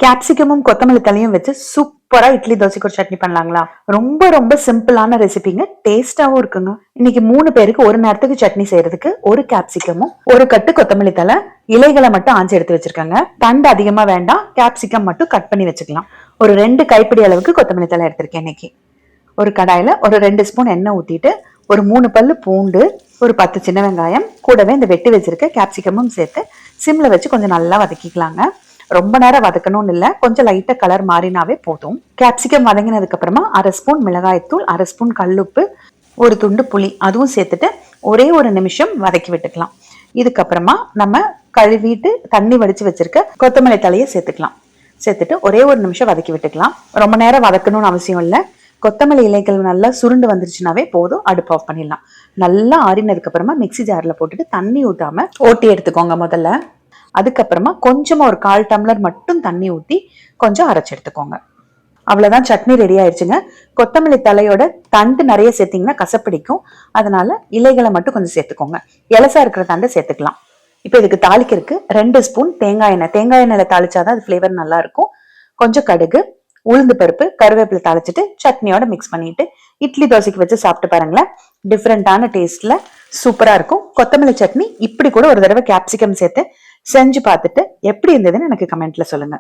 கேப்சிகமும் கொத்தமல்லி தலையும் வச்சு சூப்பரா இட்லி தோசைக்கு ஒரு சட்னி பண்ணலாங்களா? ரொம்ப ரொம்ப சிம்பிளான ரெசிபிங்க, டேஸ்டாவும் இருக்குங்க. இன்னைக்கு 3 பேருக்கு ஒரு நேரத்துக்கு சட்னி செய்யறதுக்கு ஒரு கேப்சிகமும் ஒரு கட்டு கொத்தமல்லி தலை, இலைகளை மட்டும் ஆஞ்சு எடுத்து வச்சிருக்காங்க. தண்டு அதிகமா வேண்டாம், கேப்சிகம் மட்டும் கட் பண்ணி வச்சுக்கலாம். ஒரு 2 கைப்பிடி அளவுக்கு கொத்தமல்லி தலை எடுத்திருக்கேன் இன்னைக்கு. ஒரு கடாயில ஒரு 2 ஸ்பூன் எண்ணெய் ஊத்திட்டு ஒரு 3 பல்லு பூண்டு, ஒரு 10 சின்ன வெங்காயம், கூடவே இந்த வெட்டி வச்சிருக்க கேப்சிகமும் சேர்த்து சிம்ல வச்சு கொஞ்சம் நல்லா வதக்கிக்கலாங்க. ரொம்ப நேரம் வதக்கணும்னு இல்ல, கொஞ்சம் லைட்டா கலர் மாறினாவே போதும். கேப்சிகம் வதங்கினதுக்கு அப்புறமா 1/2 ஸ்பூன் மிளகாய்த்தூள், 1/2 ஸ்பூன் கல்லுப்பு, ஒரு துண்டு புளி அதுவும் சேர்த்துட்டு ஒரே ஒரு நிமிஷம் வதக்கி விட்டுக்கலாம். இதுக்கப்புறமா நம்ம கழுவிட்டு தண்ணி வடிச்சு வச்சிருக்க கொத்தமல்லி தலையை சேர்த்துக்கலாம். சேர்த்துட்டு ஒரே ஒரு நிமிஷம் வதக்கி விட்டுக்கலாம். ரொம்ப நேரம் வதக்கணும்னு அவசியம் இல்லை. கொத்தமல்லி இலைகள் நல்லா சுருண்டு வந்துருச்சுனாவே போதும், அடுப்பு ஆஃப் பண்ணிடலாம். நல்லா ஆறினதுக்கு அப்புறமா மிக்சி ஜார்ல போட்டுட்டு தண்ணி ஊத்தாம ஓட்டி எடுத்துக்கோங்க முதல்ல. அதுக்கப்புறமா கொஞ்சமா ஒரு 1/4 டம்ளர் மட்டும் தண்ணி ஊத்தி கொஞ்சம் அரைச்சு எடுத்துக்கோங்க. அவ்வளவுதான், சட்னி ரெடி ஆயிடுச்சுங்க. கொத்தமல்லி தலையோட தண்டு நிறைய சேர்த்தீங்கன்னா கசப்பிடிக்கும், அதனால இலைகளை மட்டும் கொஞ்சம் சேர்த்துக்கோங்க. இலசா இருக்கிற தண்டை சேர்த்துக்கலாம். இப்ப இதுக்கு தாளிக்கிறதுக்கு 2 ஸ்பூன் தேங்காய் எண்ணெய், தேங்காய் எண்ணெயில தாளிச்சாதான் அது ஃபிளேவர் நல்லா இருக்கும். கொஞ்சம் கடுகு, உளுந்து பருப்பு, கருவேப்பிலை தாளிச்சிட்டு சட்னியோட மிக்ஸ் பண்ணிட்டு இட்லி தோசைக்கு வச்சு சாப்பிட்டு பாருங்களேன். டிஃப்ரெண்டான டேஸ்ட்ல சூப்பரா இருக்கும். கொத்தமல்லி சட்னி இப்படி கூட ஒரு தடவை கேப்சிகம் சேர்த்து செஞ்சு பார்த்துட்டு எப்படி இருந்ததுன்னு எனக்கு கமெண்ட்ல சொல்லுங்க.